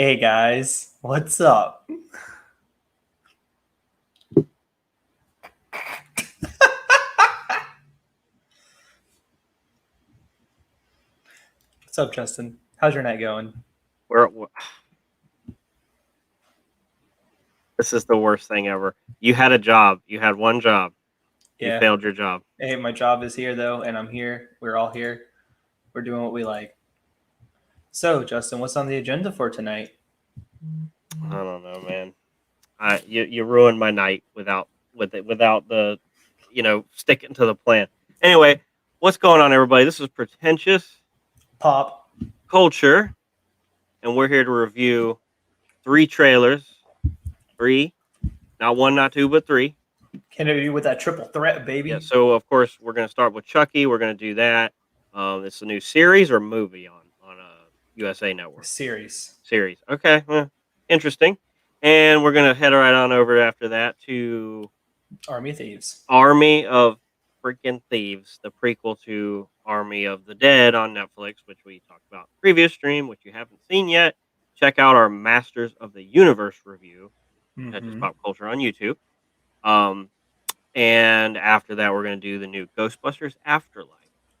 Hey guys, what's up? What's up, Justin? How's your night going? This is the worst thing ever. You had a job. You had one job. You Yeah. failed your job. Hey, my job is here though, and I'm here. We're all here. We're doing what we like. So, Justin, what's on the agenda for tonight? I don't know, man. You ruined my night without the sticking to the plan. Anyway, what's going on, everybody? This is Pretentious Pop. Culture, and we're here to review 3 trailers. 3, not 1, not 2, but 3. Can I do with that triple threat, baby? Yeah. So of course we're gonna start with Chucky. We're gonna do that. It's a new series or movie on USA Network. Series. Okay, well, interesting. And we're gonna head right on over after that to Army Thieves. Army of freaking Thieves, the prequel to Army of the Dead on Netflix, which we talked about in the previous stream, which you haven't seen yet. Check out our Masters of the Universe review, Pretentious Pop Culture on YouTube. And after that, we're gonna do the new Ghostbusters Afterlife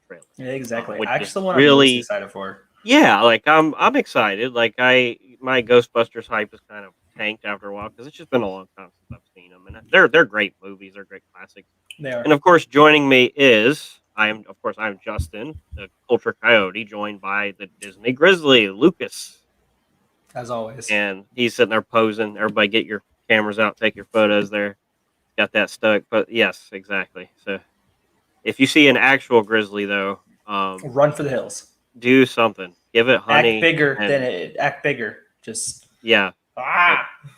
trailer. Yeah, exactly. Which Actually, is the one I'm really most excited for. Yeah, like I'm excited. Like my Ghostbusters hype is kind of tanked after a while because it's just been a long time since I've seen them, and they're great movies. They're great classics. They are. And of course, joining me is I'm Justin, the Culture Coyote, joined by the Disney Grizzly, Lucas, As always. and he's sitting there posing. Everybody, get your cameras out, take your photos. There, got that stuck. But yes, exactly. So if you see an actual grizzly, though, Run for the hills. do something. Give it honey. Act bigger than it. Act bigger. Just yeah.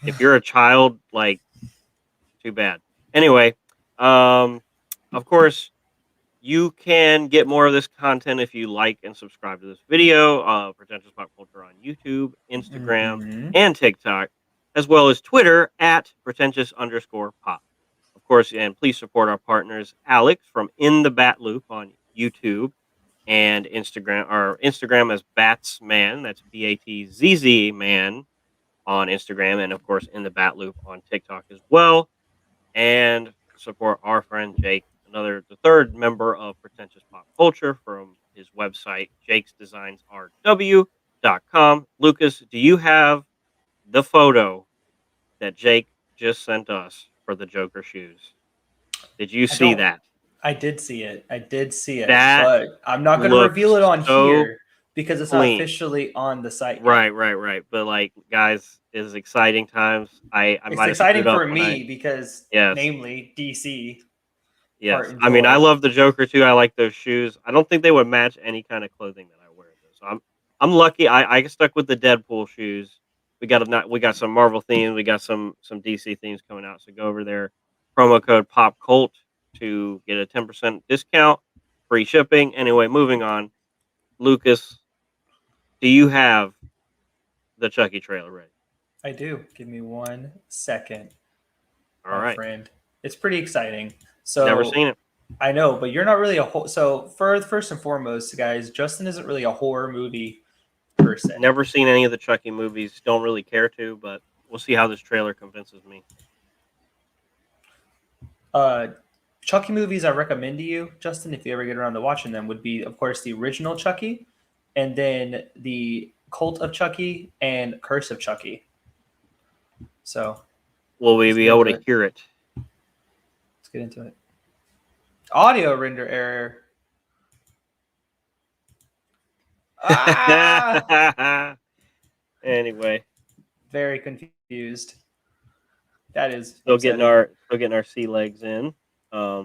If you're a child, like, too bad. Anyway, of course, you can get more of this content if you like and subscribe to this video. Pretentious Pop Culture on YouTube, Instagram, and TikTok, as well as Twitter at pretentious_pop. Of course, and please support our partners, Alex from In the Bat Loop on YouTube and Instagram. Our Instagram is Batsman. That's BATZZ man on Instagram, and of course In the Bat Loop on TikTok as well. And support our friend Jake, the third member of Pretentious Pop Culture, from his website jakesdesignsrw.com. Lucas, do you have the photo that Jake just sent us for the Joker shoes? Did you see that? I did see it. That but I'm not going to reveal it on here because it's not officially on the site yet. Right. But like, guys, it is exciting times. It's exciting for me because, namely, DC. Yes, I mean, I love the Joker too. I like those shoes. I don't think they would match any kind of clothing that I wear, though. So I'm lucky. I stuck with the Deadpool shoes. We got some Marvel themes. We got some DC themes coming out. So go over there, promo code PopCult to get a 10% discount, free shipping. Anyway, moving on. Lucas, do you have the Chucky trailer ready? I do. Give me 1 second. All right, friend. It's pretty exciting. So never seen it. I know, but you're not really so first and foremost, guys, Justin isn't really a horror movie person. Never seen any of the Chucky movies. Don't really care to, but we'll see how this trailer convinces me. Chucky movies I recommend to you, Justin, if you ever get around to watching them, would be, of course, the original Chucky, and then the Cult of Chucky and Curse of Chucky. So, will we be able to hear it? Let's get into it. Audio render error. Anyway, very confused. That is still getting our sea legs in. How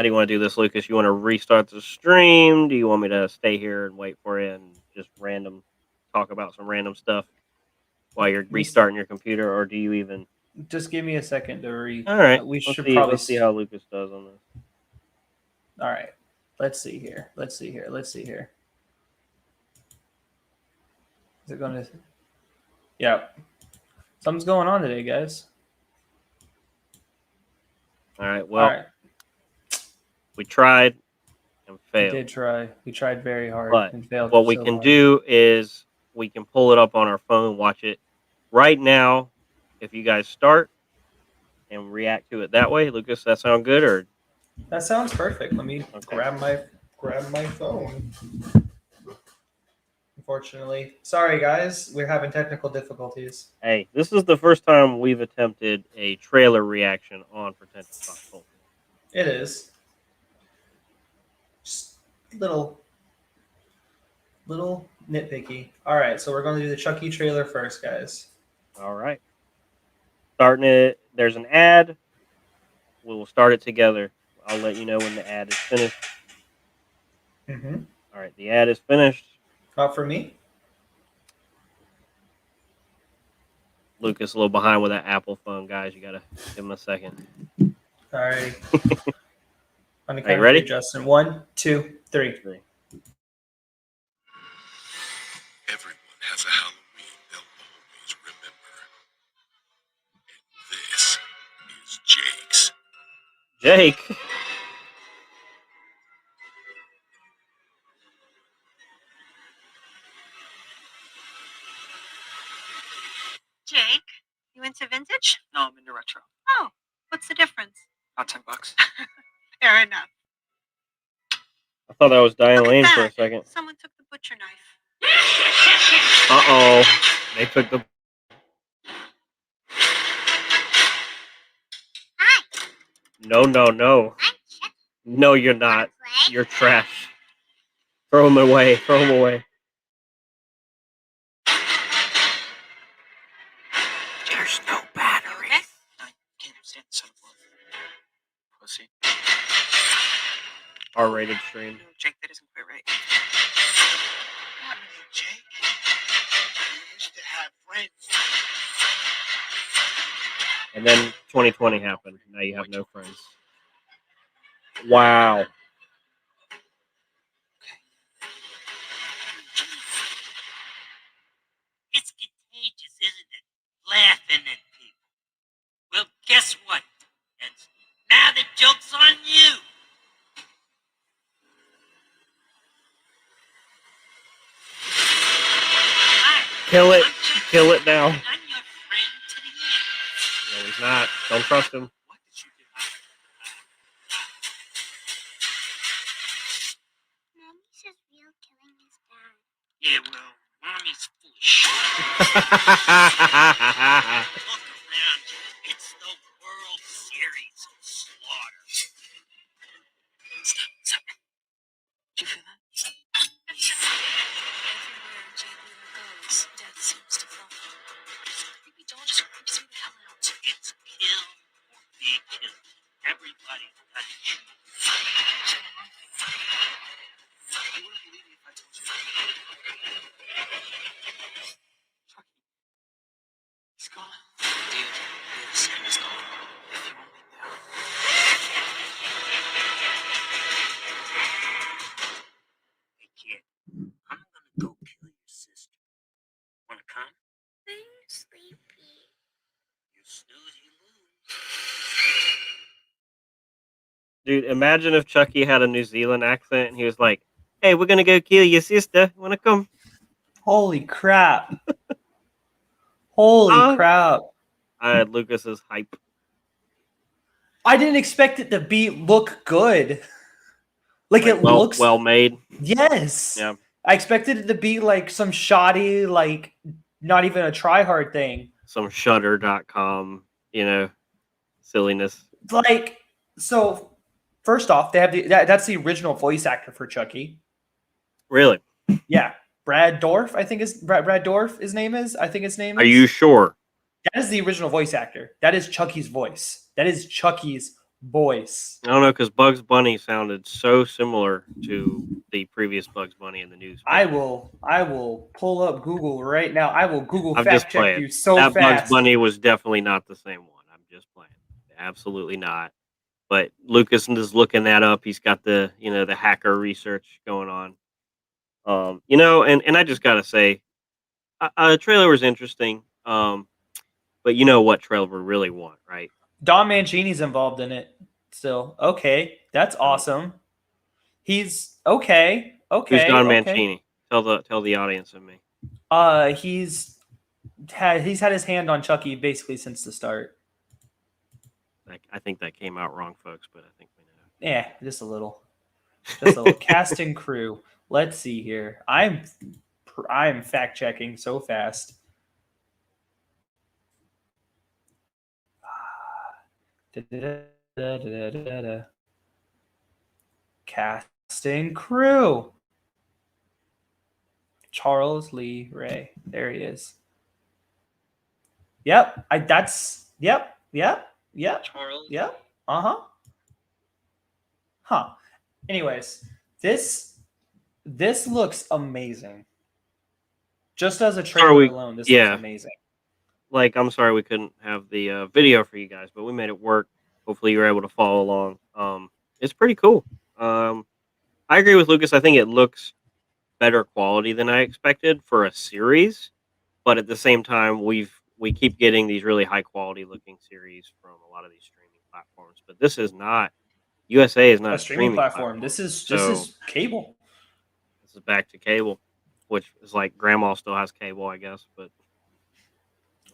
do you want to do this, Lucas? You want to restart the stream? Do you want me to stay here and wait for it and just talk about some random stuff while you're restarting your computer, or do you even just give me a second to All right, we should probably see how Lucas does on this. All right, let's see here. Is it going to? Yeah, something's going on today, guys. All right. Well, we tried and failed. We did try. We tried very hard but and failed. What we can do is we can pull it up on our phone, watch it right now. If you guys start and react to it that way, Lucas, that sound good? Or That sounds perfect. Let me okay. grab my phone. Unfortunately, sorry guys, we're having technical difficulties. Hey, this is the first time we've attempted a trailer reaction on Pretencious Pop Culture. It is just little nitpicky. All right, so we're going to do the Chucky trailer first, guys. All right. Starting it. There's an ad. We will start it together. I'll let you know when the ad is finished. Mm-hmm. All right, the ad is finished. Not for me. Lucas a little behind with that Apple phone, guys. You gotta give him a second. All right. On the Are you count of ready? three, Justin. 1, 2, 3. Everyone has a Halloween they'll always remember. And this is Jake's. Jake. Jake, you into vintage? No, I'm into retro. Oh, what's the difference? About $10. Fair enough. I thought that was Diane Look at Lane for a that. second. Someone took the butcher knife. Uh-oh. They took the... Hi. No. I'm Chucky. No, you're not. Wanna play? You're trash. Throw him away. Throw him away. There's no battery. Okay. I can't stand the sound of blood. Pussy. R-rated stream. No, Jake, that isn't quite right. Not really, Jake. We used to have friends. And then 2020 happened. Now you have no friends. Wow. It's contagious, isn't it? Laughing at people. Well, guess what? And now the joke's on you. Hi, Kill it. I'm Chucky. Kill it now. I'm your friend to the end. No, he's not. Don't trust him. What did you do? Mommy says real killing is bad. Yeah, well, mommy's full of shit. Look around you. It's the World Series of slaughter. Stop. Did you feel that? Everywhere Jake Weaver goes, death seems to follow. I think we all just creeps me the hell out. It's kill or be killed. Everybody's got to choose. You wouldn't believe me if I told you. Chucky. He's gone. Dude, yes, he's gone. If you only knew. Hey, kid, I'm gonna go kill your sister. Wanna come? I'm sleepy. You snooze, you lose. Dude, imagine if Chucky had a New Zealand accent and he was like, "Hey, we're gonna go kill your sister. Wanna come?" Holy crap. Holy crap. I had Lucas's hype. I didn't expect it to look good. Like it well, looks well made. Yes. Yeah. I expected it to be like some shoddy, like not even a try hard thing. Some Shutter.com, silliness. Like, so first off, they have that's the original voice actor for Chucky. Really? Yeah. Brad Dorff, I think is Brad Dorff, his name is. I think his name is. Are you sure? That is the original voice actor. That is Chucky's voice. That is Chucky's voice. I don't know, because Bugs Bunny sounded so similar to the previous Bugs Bunny in the news. I will pull up Google right now. I will Google I'm fact just check playing. you so that fast. Bugs Bunny was definitely not the same one. I'm just playing. Absolutely not. But Lucas is looking that up. He's got the the hacker research going on. And I just gotta say, the trailer was interesting. But you know what trailer we really want, right? Don Mancini's involved in it still. Okay, that's awesome. He's okay. Who's Don okay. Mancini? Tell the audience and me. He's had his hand on Chucky basically since the start. I think that came out wrong, folks, but I think we know. Yeah, just a little. Just a little cast and crew. Let's see here. I'm fact checking so fast. Da-da-da-da-da-da-da. Cast and crew. Charles Lee Ray. There he is. Yep. Yep. Charles. Yep. Uh-huh. Huh. Anyways, this looks amazing. Just as a trailer alone, this looks amazing. Like, I'm sorry we couldn't have the video for you guys, but we made it work. Hopefully, you're able to follow along. It's pretty cool. I agree with Lucas. I think it looks better quality than I expected for a series, but at the same time, we keep getting these really high quality looking series from a lot of these streaming platforms. But this is not USA is not A streaming platform. platform. This is So cable. this is back to cable, which is like grandma still has cable, I guess, but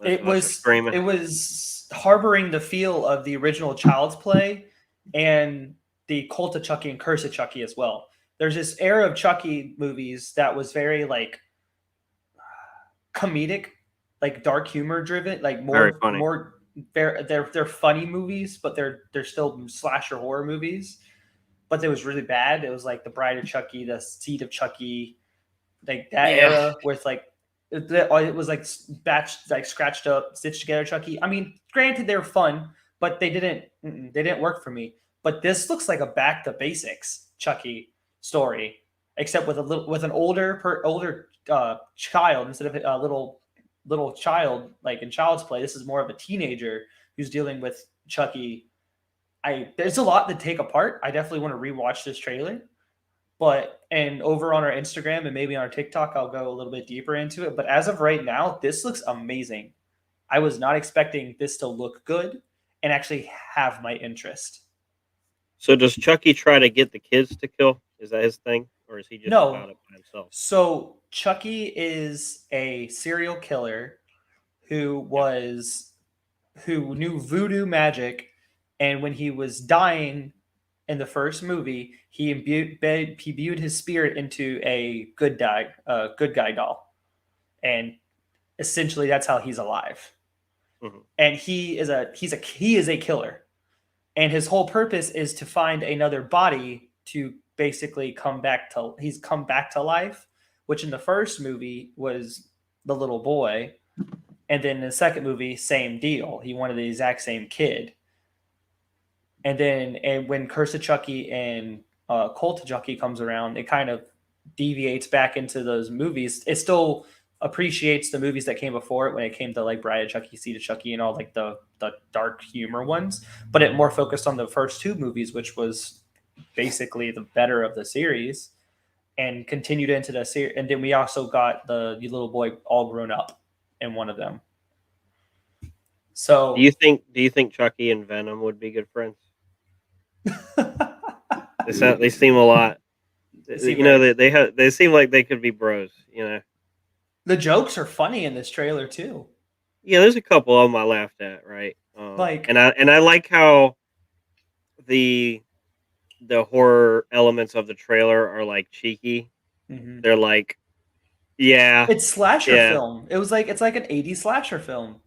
It unless you're streaming. was harboring the feel of the original Child's Play and the Cult of Chucky and Curse of Chucky as well. There's this era of Chucky movies that was very like comedic, like dark humor driven, like Very funny. they're funny movies, but they're still slasher horror movies. But it was really bad. It was like The Bride of Chucky, The Seed of Chucky, like that Yeah. era with like it was like scratched up, stitched together Chucky. I mean, granted they were fun, but they didn't work for me. But this looks like a back to basics Chucky story, except with an older child instead of a little child like in Child's Play. This is more of a teenager who's dealing with Chucky. There's a lot to take apart. I definitely want to rewatch this trailer. And over on our Instagram and maybe on our TikTok, I'll go a little bit deeper into it. But as of right now, this looks amazing. I was not expecting this to look good and actually have my interest. So does Chucky try to get the kids to kill? Is that his thing, or is he just No. about it by himself? So Chucky is a serial killer who knew voodoo magic, and when he was dying in the first movie, he imbued his spirit into a good guy doll, and essentially that's how he's alive. Mhm. And he is a killer, and his whole purpose is to find another body to basically come back to life, which in the first movie was the little boy, and then in the second movie, same deal. He wanted the exact same kid. And when Curse of Chucky and Cult of Chucky comes around, it kind of deviates back into those movies. It still appreciates the movies that came before it when it came to like Bride of Chucky, Seed of Chucky, and all like the dark humor ones. But it more focused on the first two movies, which was basically the better of the series, and continued into the series. And then we also got the little boy all grown up in one of them. So Do you think Chucky and Venom would be good friends? They seem a lot. seem They seem like they could be bros. the jokes are funny in this trailer too. Yeah, there's a couple of them I laughed at, right? Like- and I like how the horror elements of the trailer are like cheeky. Mhm. They're like, yeah, It's slasher Yeah. film. It's like an 80s slasher film.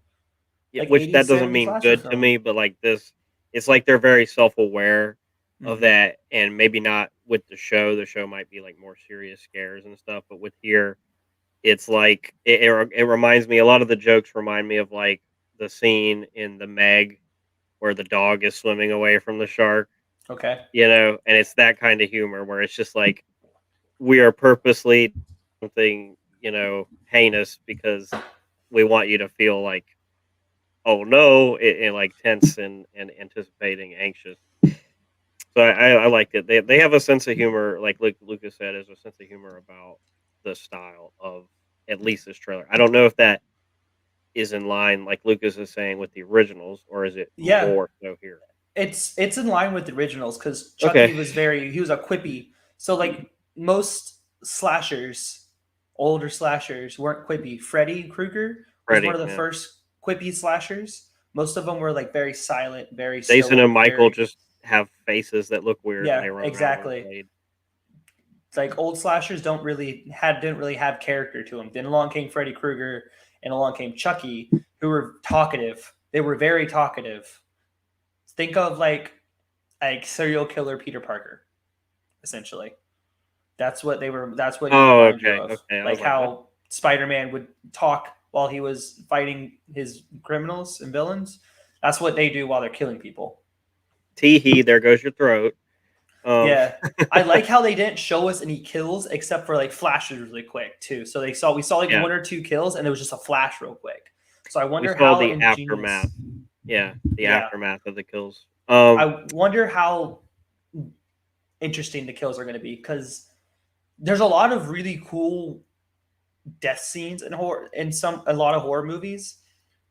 yeah, like which 80s, that doesn't 70s mean slasher good to film. me, but like this, it's like they're very self-aware of Mhm. that, and maybe not with the show. The show might be like more serious scares and stuff, but with here, it's like it reminds me. A lot of the jokes remind me of like the scene in the Meg where the dog is swimming away from the shark. Okay. And it's that kind of humor where it's just like we are purposely something heinous because we want you to feel like, oh no, and like tense and anticipating, anxious. So I liked it. They have a sense of humor, like Lucas said, there's a sense of humor about the style of at least this trailer. I don't know if that is in line, like Lucas is saying, with the originals, or is it Yeah. more so here? It's in line with the originals because Chucky Okay. he was a quippy. So like most slashers older slashers weren't quippy. Freddy Krueger was one Freddy, of the yeah. first quippy slashers. Most of them were like very silent, very Jason stoic, and Michael very just have faces that look weird, and yeah, they run around with a exactly. blade. It's like old slashers didn't really have character to them. Then along came Freddy Krueger, and along came Chucky, who were talkative. They were very talkative. Think of like serial killer Peter Parker, essentially. That's what they were. That's what he Oh, reminded you okay, of, okay. I was like like, what? how Spider-Man would talk while he was fighting his criminals and villains. That's what they do while they're killing people. Tee-hee, there goes your throat. Yeah, I like how they didn't show us any kills except for like flashes really quick too. So we saw like Yeah. one or two kills and it was just a flash real quick. So I We wonder saw how the ingenious. aftermath. Yeah, the Yeah, aftermath of the kills. I wonder how interesting the kills are going to be because there's a lot of really cool death scenes in horror in a lot of horror movies.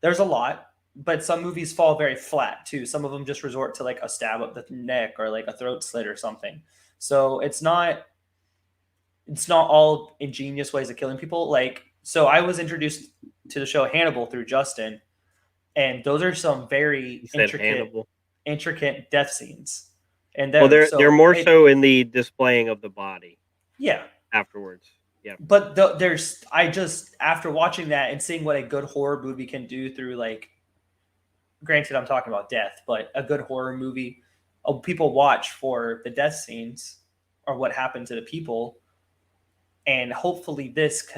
There's a lot, but some movies fall very flat too. Some of them just resort to like a stab up the neck or like a throat slit or something. So it's not all ingenious ways of killing people. Like, so I was introduced to the show Hannibal through Justin, and those are some very You said Hannibal. intricate death scenes. And Well, they're more it, so in the displaying of the body yeah. afterwards. Yeah. But there's I just after watching that and seeing what a good horror movie can do through like, granted I'm talking about death, but a good horror movie, people watch for the death scenes or what happened to the people, and hopefully this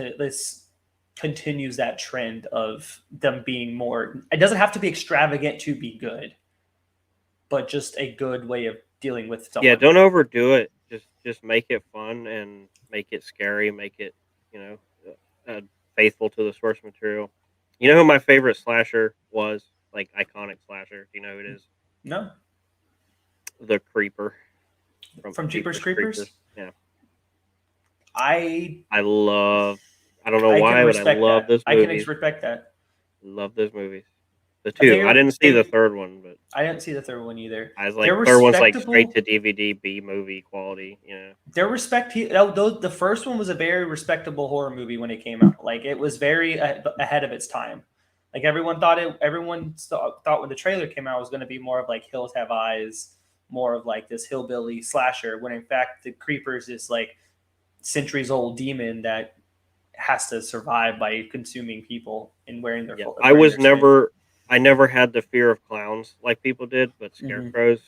continues that trend of them being more. It doesn't have to be extravagant to be good, but just a good way of dealing with Yeah, someone. don't overdo it. Just make it fun and make it scary. Make it, you know, faithful to the source material. You know who my favorite slasher was? Like iconic slasher. Do you know who it is? No, The Creeper from from Jeepers Jeepers Creepers. Creepers, Yeah, I I love. I don't know I can why, but I respect love that. those I can movies. respect that. Love those movies. The two. I They're didn't see the they. third one, but I didn't see the third one either. I was They're like, third one's like straight respectable. to DVD B movie quality. You know. The first one was a very respectable horror movie when it came out. Like it was very ahead of its time. Like everyone thought when the trailer came out it was going to be more of like Hills Have Eyes, more of like this hillbilly slasher. When in fact the Creepers is like centuries old demon that has to survive by consuming people and Yeah, wearing their skin. I never had the fear of clowns like people did, but Mm-hmm. scarecrows.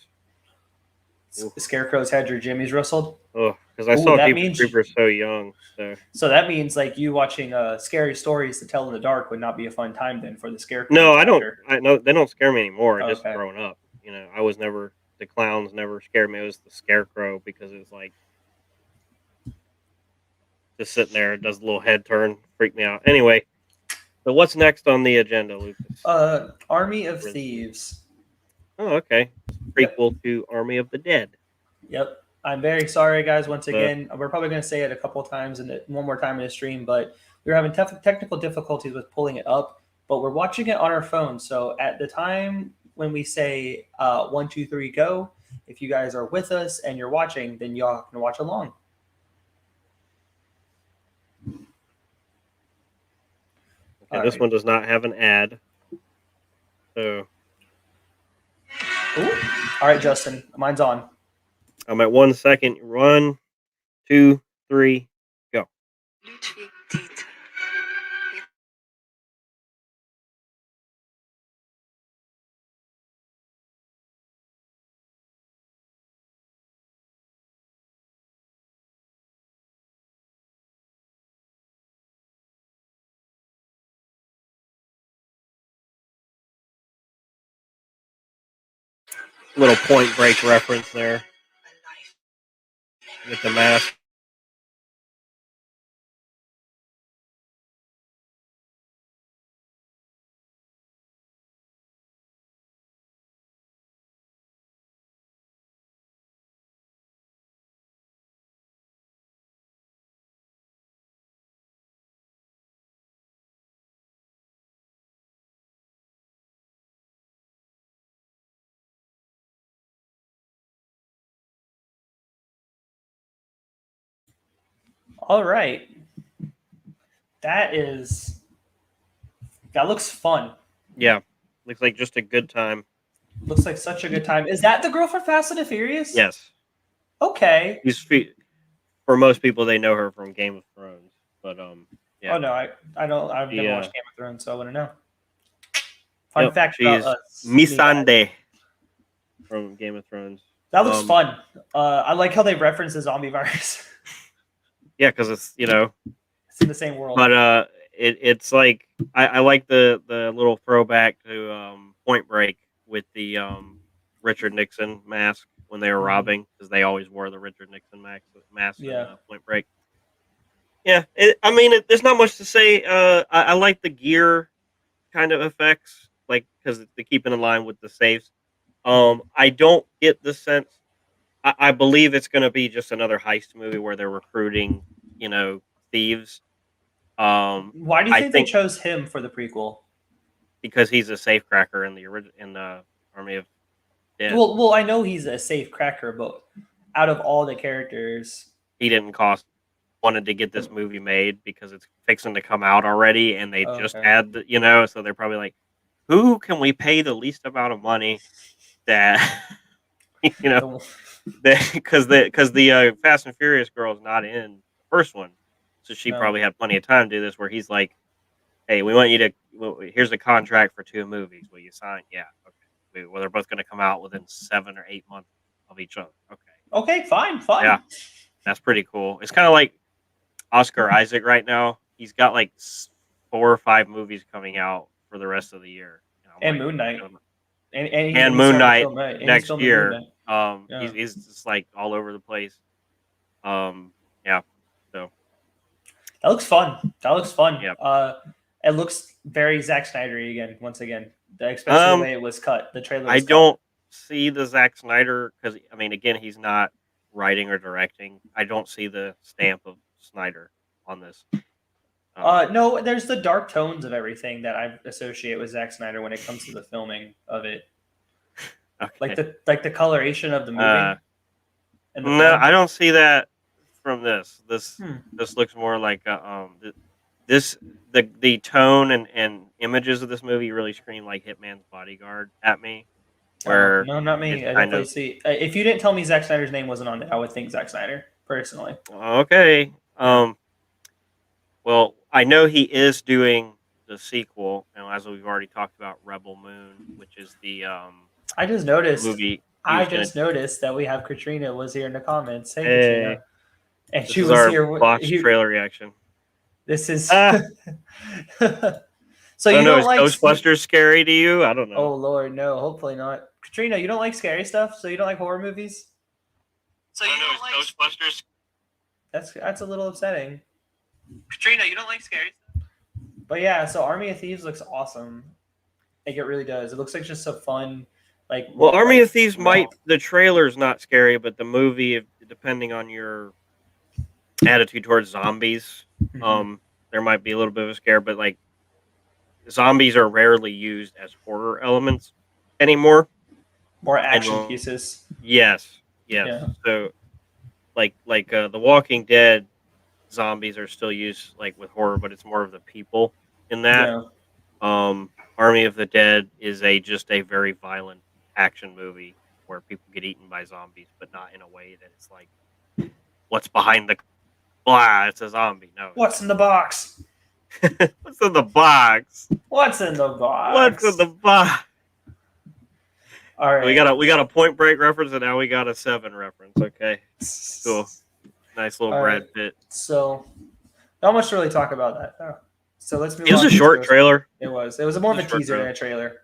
Oof. Scarecrows had your jimmies rustled. Oh, because I Ooh, saw that Jeepers means Creepers so young. So so that means like you watching scary stories to tell in the dark would not be a fun time then for the no, scarecrows I don't. factor. I know they don't scare me anymore. Just Okay. growing up, you know, I was never the clowns never scared me. It was the scarecrow because it was like just sitting there, does a little head turn, freak me out. Anyway, so what's next on the agenda, Lucas? Army of Grizzly. Thieves. Oh, okay. Yep. Prequel to Army of the Dead. Yep. I'm very sorry, guys. Once Uh, again, we're probably going to say it a couple times and one more time in the stream, but we were having technical difficulties with pulling it up. But we're watching it on our phone. So at the time when we say 1, 2, 3, go, if you guys are with us and you're watching, then y'all can watch along. okay, All this right. one does not have an ad. So Ooh. All right, Justin. Mine's on. I'm at 1 second. 1, 2, 3, go. Ludwig Dieter. Little Point Break reference there with the mask. All right. That looks fun. Yeah, looks like just a good time. Looks like such a good time. Is that the girl from Fast and the Furious? Yes, Okay. For most people they know her from Game of Thrones, but yeah. Oh no, I don't. I've never Yeah. watched Game of Thrones, so I wouldn't know. Fun Yep, fact about she's us. Missandei from Game of Thrones. That looks fun. I like how they reference the zombie virus. Yeah, because it's It's in the same world. but it's like I like the little throwback to Point Break with the Richard Nixon mask when they were robbing, because they always wore the Richard Nixon mask in Yeah. Point Break. Yeah, there's not much to say. I like the gear kind of effects, like because they keep it in line with the safes. I don't get the sense. I believe it's going to be just another heist movie where they're recruiting, thieves. Why do you I think they think chose him for the prequel? because he's a safecracker in the Army of Dead. Well, I know he's a safe cracker, but out of all the characters, He didn't wanted to get this movie made because it's fixing to come out already, and they just okay. had so they're probably like, who can we pay the least amount of money that because the Fast and Furious girl is not in the first one, so she No. probably had plenty of time to do this. Where he's like, "Hey, we want you to. Here's a contract for 2 movies. Will you sign? Yeah, okay. Well, they're both going to come out within 7 or 8 months of each other. Okay, Okay, fine. yeah, that's pretty cool. It's kind of like Oscar Isaac right now. He's got like 4 or 5 movies coming out for the rest of the year. And Moon Knight. And and Moon Knight next year. Yeah. He's just like all over the place. Yeah. So That looks fun. Yep. It looks very Zack Snyder-y again. Once again, especially the way it was cut. The trailer. I don't see the Zack Snyder because again, he's not writing or directing. I don't see the stamp of Snyder on this. No, there's the dark tones of everything that I associate with Zack Snyder when it comes to the filming of it. Okay. Like the coloration of the movie. No, film. I don't see that from this. This looks more like the tone and images of this movie really scream like Hitman's Bodyguard at me. Where no, not me. I definitely see. If you didn't tell me Zack Snyder's name wasn't on it, I would think Zack Snyder personally. Okay. Well, I know he is doing the sequel, as we've already talked about, Rebel Moon, which is the I just noticed movie. Noticed that we have Katrina was here in the comments. Hey, Katrina. And this she is was our here. trailer reaction. This is. So you don't like Ghostbustes scary to you? I don't know. Oh Lord, no. Hopefully not. Katrina, you don't like scary stuff, so you don't like horror movies. So you don't like Ghostbusters? That's a little upsetting. Katrina, you don't like scary stuff? But yeah, so Army of Thieves looks awesome. Like it really does. It looks like just so fun. Army of Thieves the trailer's not scary, but the movie, depending on your attitude towards zombies, there might be a little bit of a scare, but like zombies are rarely used as horror elements anymore. More action pieces. Yes. Yeah. So like The Walking Dead zombies are still used like with horror, but it's more of the people in that. Yeah. Army of the Dead is just a very violent action movie where people get eaten by zombies, but not in a way that it's like, what's behind the it's a zombie. No. What's in the box? What's in the box? What's in the box? What's in the box? All right. We got a Point Break reference, and now we got a Seven reference. Okay. Cool. Nice little Brad Pitt. So not much to really talk about that. Oh. So let's move on. It was a short trailer. It was more of a teaser than a trailer.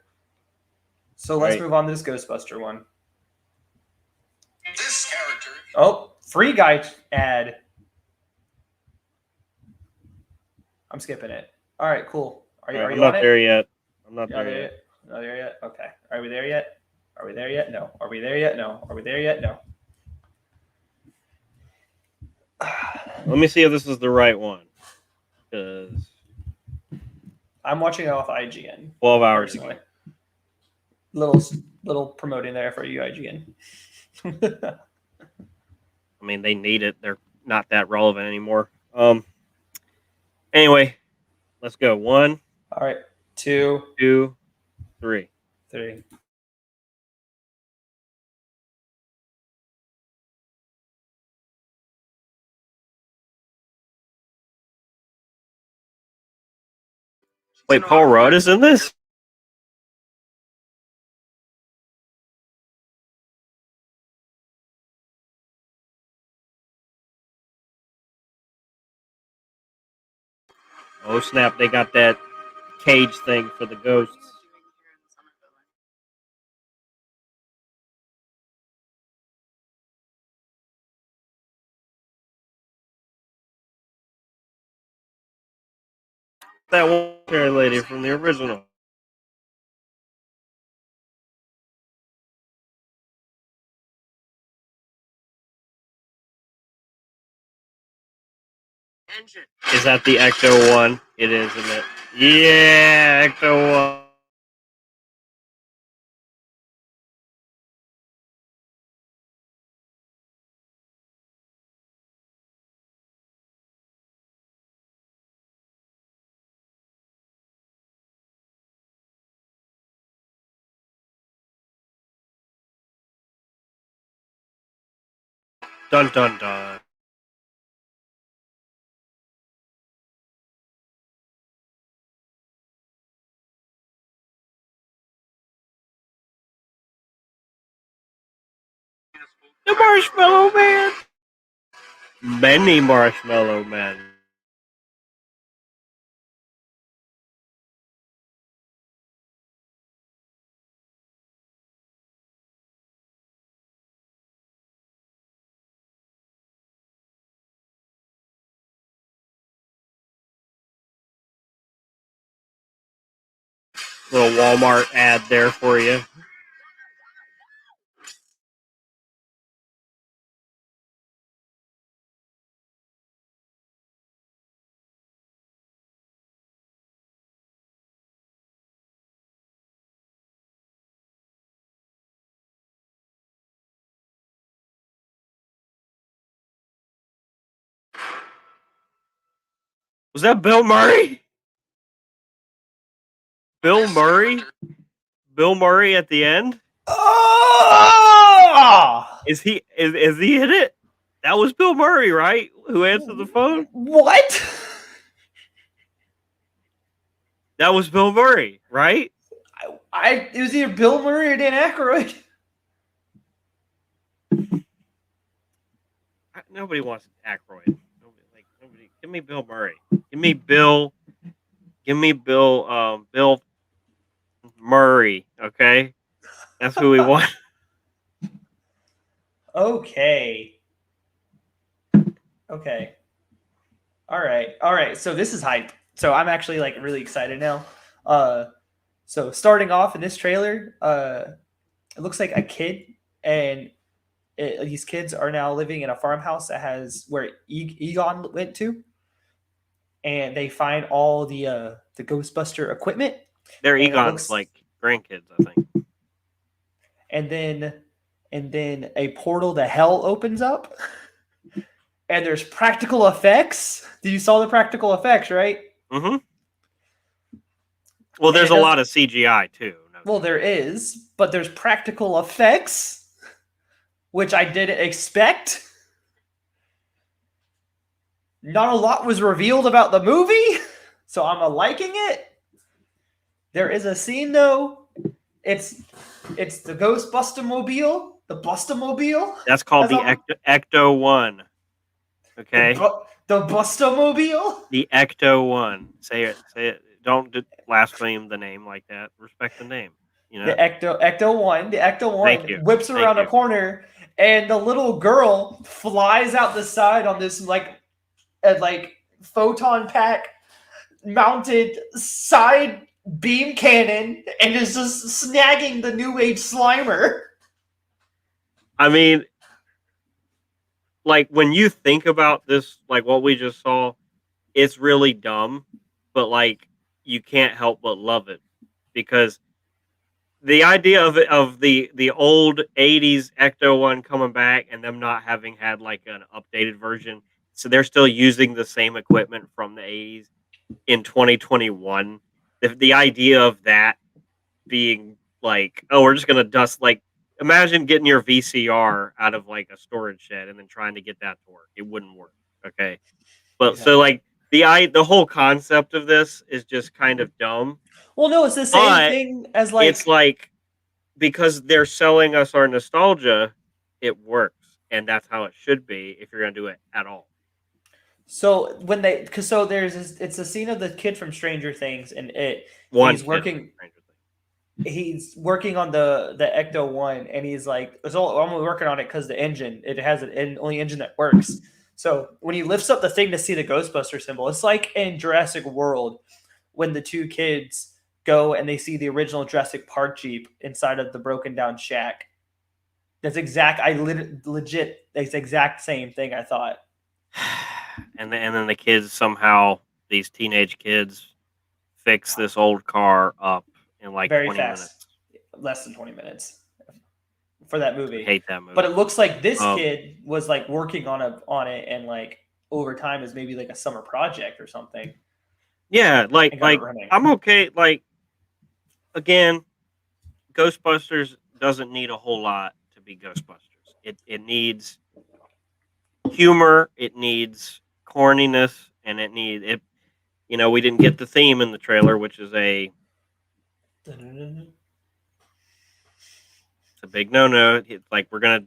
So let's move on to this Ghostbuster one. This character. Oh, free guy ad. I'm skipping it. All right, cool. Are you I'm not there yet. I'm not there yet. Not there yet? Okay. Are we there yet? Are we there yet? No. Are we there yet? No. Are we there yet? No. Let me see if this is the right one. Because I'm watching it off IGN. 12 hours ago. Little promoting there for you, IGN. They need it. They're not that relevant anymore. Anyway, Let's go. 1, All right. 2, 2, 3. 3. Wait, Paul Rudd is in this? Oh snap! They got that cage thing for the ghosts. That one lady from the original. Is that the Ecto one? It is, isn't it? Yeah, Ecto one. Dun dun dun. The Marshmallow Man. Many Marshmallow Men. Little Walmart ad there for you. Was that Bill Murray? Bill Murray? Bill Murray at the end? Oh! Is he in it? That was Bill Murray, right? Who answered the phone? What? That was Bill Murray, right? It was either Bill Murray or Dan Aykroyd. Nobody wants Aykroyd. Nobody. Give me Bill Murray. Give me Bill. Bill Murray. Okay, that's who we want. Okay. Okay. All right. So this is hype. So I'm actually like really excited now. So starting off in this trailer, it looks like a kid, and these kids are now living in a farmhouse that has where Egon went to, and they find all the Ghostbuster equipment. They're And it Egon's looks- like grandkids, I think. and then a portal to hell opens up, and there's practical effects. You saw the practical effects, right? Mm-hmm. Well, there's a lot of CGI too. Well, there is, but there's practical effects, which I didn't expect. Not a lot was revealed about the movie, so I'm liking it. There is a scene though. It's the Ghostbustamobile, the Bustamobile. That's called the Ecto One. Okay. The Bustamobile. The Ecto One. Say it. Don't blaspheme the name like that. Respect the name. You know. The Ecto One whips around a corner, and the little girl flies out the side on this like photon pack mounted side beam cannon, and is just snagging the New Age Slimer. I mean, like when you think about this, like what we just saw, it's really dumb, but like you can't help but love it because the idea of the old 80s Ecto One coming back and them not having had like an updated version, so they're still using the same equipment from the 80s. in 2021. The idea of that being like, oh, we're just gonna dust like. Imagine getting your VCR out of like a storage shed and then trying to get that to work. It wouldn't work. Okay, but so Exactly. like the whole concept of this is just kind of dumb. Well, no, it's the same But thing as it's like. like because they're selling us our nostalgia, it works, and that's how it should be if you're gonna do it at all. So when they, because so there's this, it's a scene of the kid from Stranger Things, and One kid from Stranger Things. he's working on the Ecto One, and he's like, "So I'm only working on it because the engine, it has an only engine that works." So when he lifts up the thing to see the Ghostbuster symbol, it's like in Jurassic World when the two kids go and they see the original Jurassic Park Jeep inside of the broken down shack. That's exact. Legit. That's the exact same thing. I thought. And then the kids somehow, these teenage kids, fix this old car up in like Very 20 minutes. fast, less than 20 minutes for that I movie. hate that movie. But it looks like this kid was like working on it and like over time is maybe like a summer project or something. Yeah, like and got it running. I'm okay. Like again, Ghostbusters doesn't need a whole lot to be Ghostbusters. It needs humor, it needs corniness, and it needs it. You know, we didn't get the theme in the trailer, which is a it's a big no-no. It's like we're gonna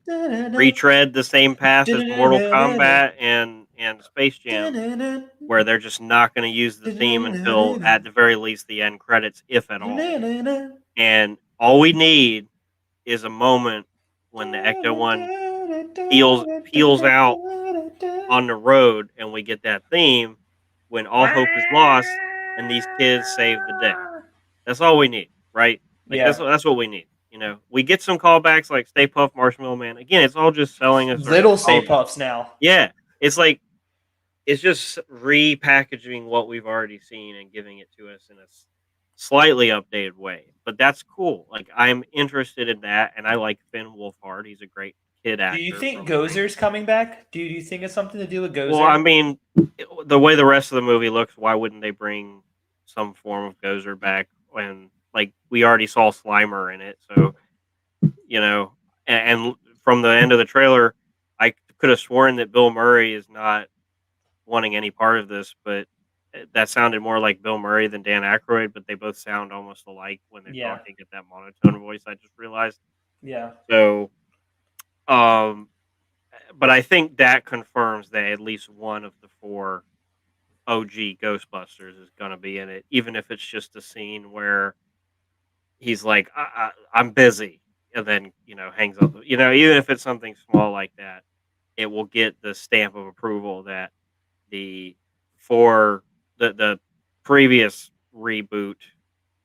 retread the same path as Mortal Kombat and Space Jam, where they're just not going to use the theme until at the very least the end credits, if at all. And all we need is a moment when the Ecto One peels out on the road, and we get that theme when all hope is lost, and these kids save the day. That's all we need, right? Like Yeah. that's what we need. You know, we get some callbacks like Stay Puft, Marshmallow Man. Again, it's all just selling us our Little Stay nostalgia. Puffs now. Yeah, it's like it's just repackaging what we've already seen and giving it to us in a slightly updated way. But that's cool. Like I'm interested in that, and I like Finn Wolfhard. He's a great kid actor. Do you think Gozer's coming back? Do you think it's something to do with Gozer? Well, I mean, the way the rest of the movie looks, why wouldn't they bring some form of Gozer back when, like, we already saw Slimer in it? So, you know, and from the end of the trailer, I could have sworn that Bill Murray is not wanting any part of this, but that sounded more like Bill Murray than Dan Aykroyd, but they both sound almost alike when they're talking at that monotone voice. I just realized. Yeah. So, but I think that confirms that at least one of the 4 OG Ghostbusters is going to be in it, even if it's just a scene where he's like, I'm busy, and then, you know, hangs up. You know, even if it's something small like that, it will get the stamp of approval that the previous reboot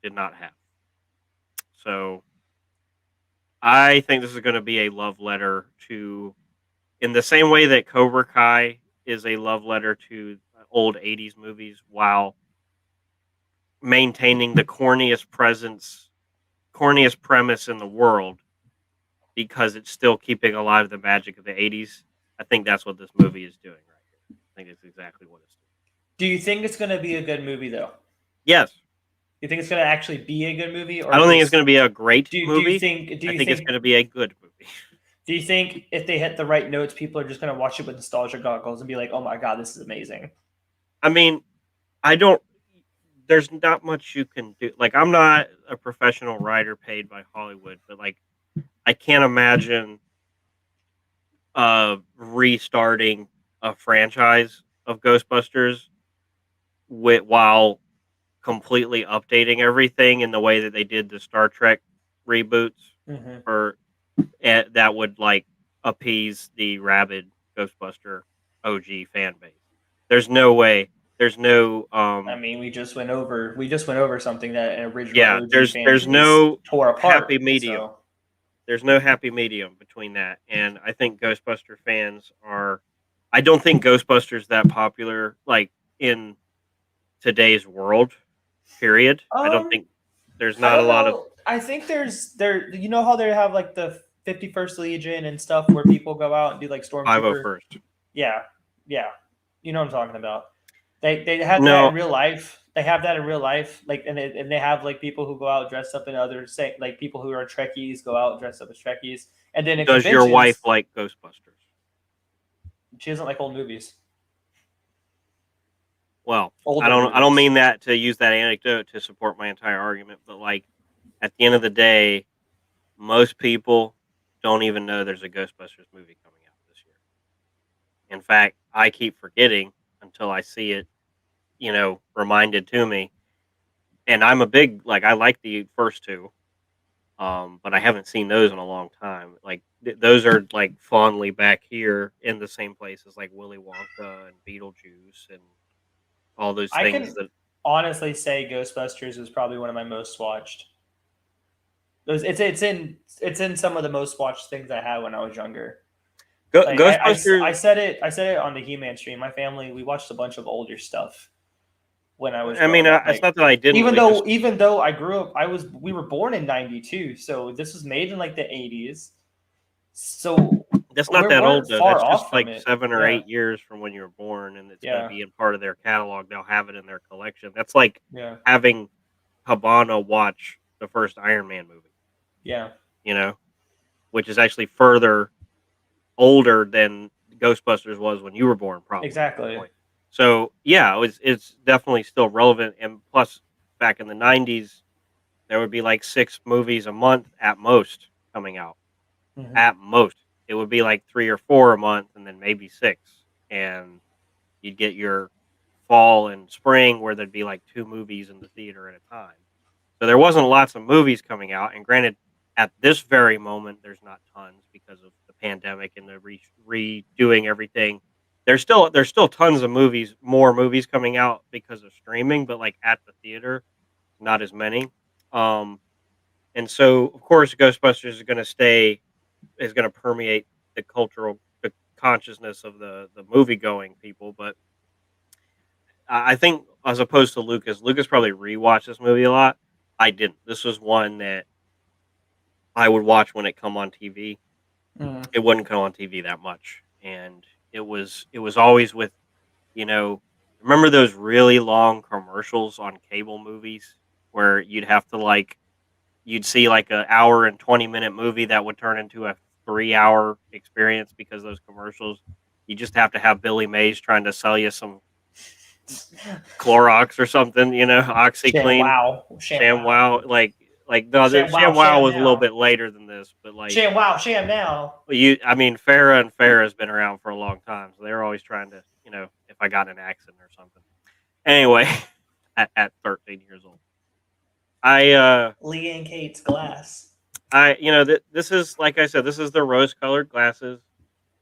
did not have. So I think this is going to be a love letter to, in the same way that Cobra Kai is a love letter to old 80s movies while maintaining the corniest premise in the world because it's still keeping alive the magic of the 80s. I think that's what this movie is doing right here. I think it's exactly what it's doing. Do you think it's going to be a good movie, though? Yes. You think it's going to actually be a good movie? Or I don't think it's going to be a great movie. Do you think it's going to be a good movie. Do you think if they hit the right notes, people are just going to watch it with nostalgia goggles and be like, oh my God, this is amazing? I mean, there's not much you can do. Like, I'm not a professional writer paid by Hollywood, but like, I can't imagine restarting a franchise of Ghostbusters while completely updating everything in the way that they did the Star Trek reboots, or that would like appease the rabid Ghostbuster OG fan base. There's no way. There's no. I mean, we just went over something that an original. Yeah, OG there's no tore apart. happy medium. So. There's no happy medium between that, and I think Ghostbuster fans are. I don't think Ghostbusters that popular like in today's world. Period. I don't think there's not a lot of. I think there. You know how they have like the 51st Legion and stuff where people go out and do like Stormtrooper. 501st. Yeah. You know what I'm talking about. They have that No, in real life. They have that in real life. Like and they have like people who go out dressed up in other say like people who are Trekkies go out dressed up as Trekkies. And then at does your wife conventions, like Ghostbusters? she doesn't like old movies. Well, I Older don't. I don't movies. mean that to use that anecdote to support my entire argument, but like at the end of the day, most people don't even know there's a Ghostbusters movie coming out this year. In fact, I keep forgetting until I see it, reminded to me. And I'm a big like I like the first two, but I haven't seen those in a long time. Like those are like fondly back here in the same places like Willy Wonka and Beetlejuice and all those I things can that honestly say Ghostbusters was probably one of my most watched. It's in some of the most watched things I had when I was younger. Like I Ghostbusters. said it on the He-Man stream. My family we watched a bunch of older stuff when I was I mean, growing up. it's Like not that I didn't. It's just even though I grew up, we were born in '92, so this was made in like the '80s. So that's we not that weren't old though. That's far just off from like it. 7 or 8 years from when you were born, and it's going to Yeah, be in part of their catalog. They'll have it in their collection. That's like yeah, having Habana watch the first Iron Man movie. yeah. You know, which is actually further older than Ghostbusters was when you were born, probably at that Exactly. point. So yeah, it's definitely still relevant. And plus, back in the '90s, there would be like 6 movies a month at most coming out. Hmm. At most, it would be like 3 or 4 a month, and then maybe 6. And you'd get your fall and spring where there'd be like 2 movies in the theater at a time. So there wasn't lots of movies coming out. And granted, at this very moment, there's not tons because of the pandemic and the redoing everything. There's still tons of movies, more movies coming out because of streaming, but like at the theater, not as many. Um, and so of course, Ghostbusters is going to permeate the consciousness of the movie going people. But I think as opposed to Lucas probably rewatched this movie a lot. I didn't. This was one that I would watch when it come on TV. Mm. It wouldn't come on TV that much, and it was always with you know. Remember those really long commercials on cable movies where you'd see like an hour and 20-minute movie that would turn into a 3 hour experience because those commercials. You just have to have Billy Mays trying to sell you some Clorox or something, Sham OxyClean, wow, sham wow, ShamWow. No, the sham wow, ShamWow sham was a little now, bit later than this, but like sham wow, sham now. I mean, Farrah and Farrah has been around for a long time, so they're always trying to, if I got an accent or something. Anyway, at 13 years old, I Lee and Kate's glass. this is like I said, this is the rose-colored glasses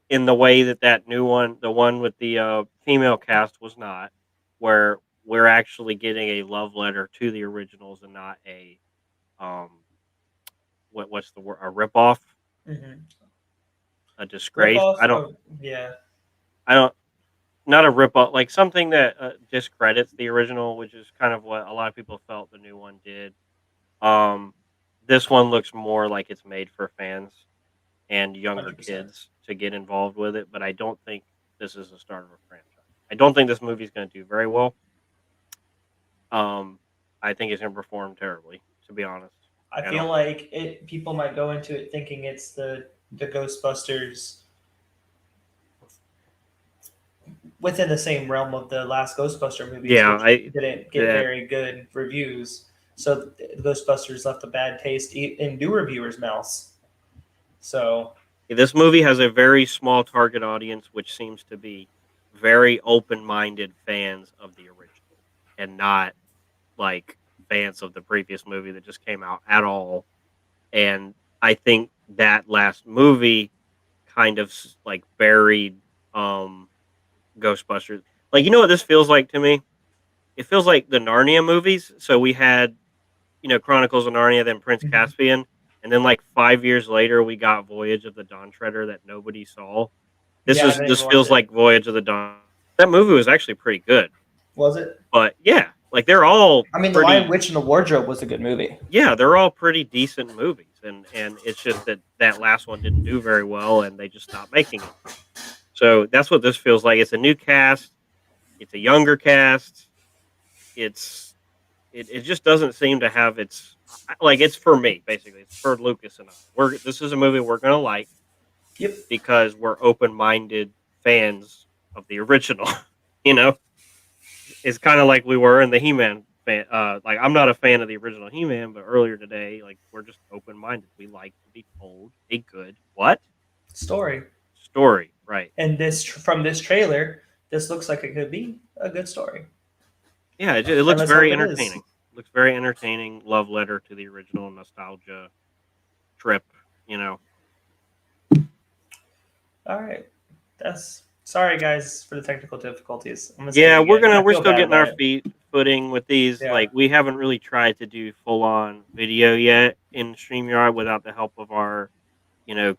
in the way that new one, the one with the female cast, was not, where we're actually getting a love letter to the originals and not a um what's the word, a ripoff, Mm-hmm. a Rip disgrace. off. Oh, yeah. I don't not a ripoff, like something that discredits the original, which is kind of what a lot of people felt the new one did. Um, this one looks more like it's made for fans and younger 100%. kids to get involved with it, but I don't think this is the start of a franchise. I don't think this movie's going to do very well. Um, I think it's going to perform terribly, to be honest. I I feel don't. like people might go into it thinking it's the Ghostbusters within the same realm of the last Ghostbuster movies, Yeah, which I didn't get that very good reviews. So the Ghostbusters left a bad taste in new reviewers' mouths. So this movie has a very small target audience, which seems to be very open-minded fans of the original, and not like fans of the previous movie that just came out at all. And I think that last movie kind of like buried um Ghostbusters. Like, you know what this feels like to me? It feels like the Narnia movies. So we had, Chronicles of Narnia, then Prince mhm. Caspian, and then like 5 years later we got Voyage of the Dawn Treader that nobody saw. This Yeah, I is didn't this even watch feels it. like Voyage of the Dawn. That movie was actually pretty good. Was it? But yeah, like they're all I mean, The Lion, pretty Witch, and the Wardrobe was a good movie. yeah, they're all pretty decent movies, and it's just that last one didn't do very well, and they just stopped making it. So that's what this feels like. It's a new cast. It's a younger cast. It just doesn't seem to have its like it's for me basically. It's for Lucas and I. This is a movie we're gonna like Yep. because we're open minded fans of the original. you know, it's kind of like we were in the He-Man fan. Like I'm not a fan of the original He-Man, but earlier today, like we're just open minded. We like to be told a good what Story. story, right? And from this trailer, this looks like it could be a good story. Yeah, it And looks let's hope very it is. entertaining. Looks very entertaining. Love letter to the original nostalgia trip. You know, All right. That's sorry guys for the technical difficulties. I'm gonna say yeah, it again. I we're feel still bad getting about our it. feet footing with these. Yeah. Like we haven't really tried to do full on video yet in StreamYard without the help of our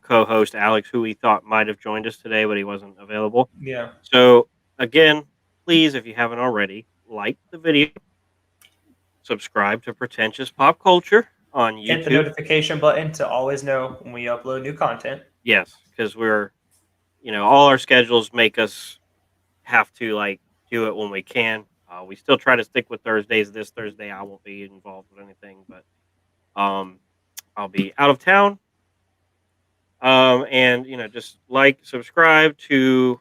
co-host Alex, who we thought might have joined us today, but he wasn't available. Yeah. So again, please, if you haven't already, like the video, subscribe to Pretentious Pop Culture on Hit the YouTube. notification button to always know when we upload new content. Yes, because we're all our schedules make us have to like do it when we can. We still try to stick with Thursdays. This Thursday, I won't be involved with anything, but I'll be out of town. And just like, subscribe to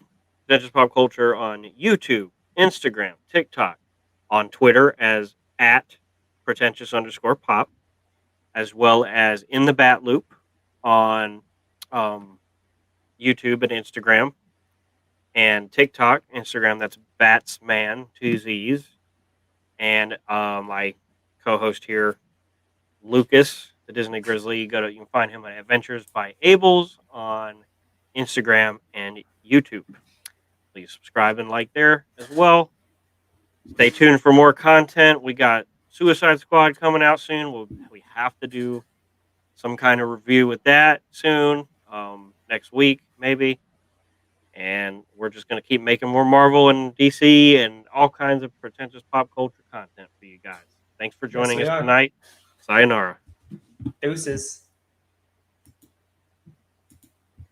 Pretentious Pop Culture on YouTube, Instagram, TikTok, on Twitter as at pretentious_pop, as well as in the Bat Loop on YouTube and Instagram and TikTok, Instagram. That's Batsman 2Zs, and my co-host here, Lucas, the Disney Grizzly. You can find him at Adventures by Abels on Instagram and YouTube. Please subscribe and like there as well. Stay tuned for more content. We got Suicide Squad coming out soon. We have to do some kind of review with that soon, next week maybe. And we're just going to keep making more Marvel and DC and all kinds of pretentious pop culture content for you guys. Thanks for Yes, joining we us are. tonight. Sayonara. Deuces.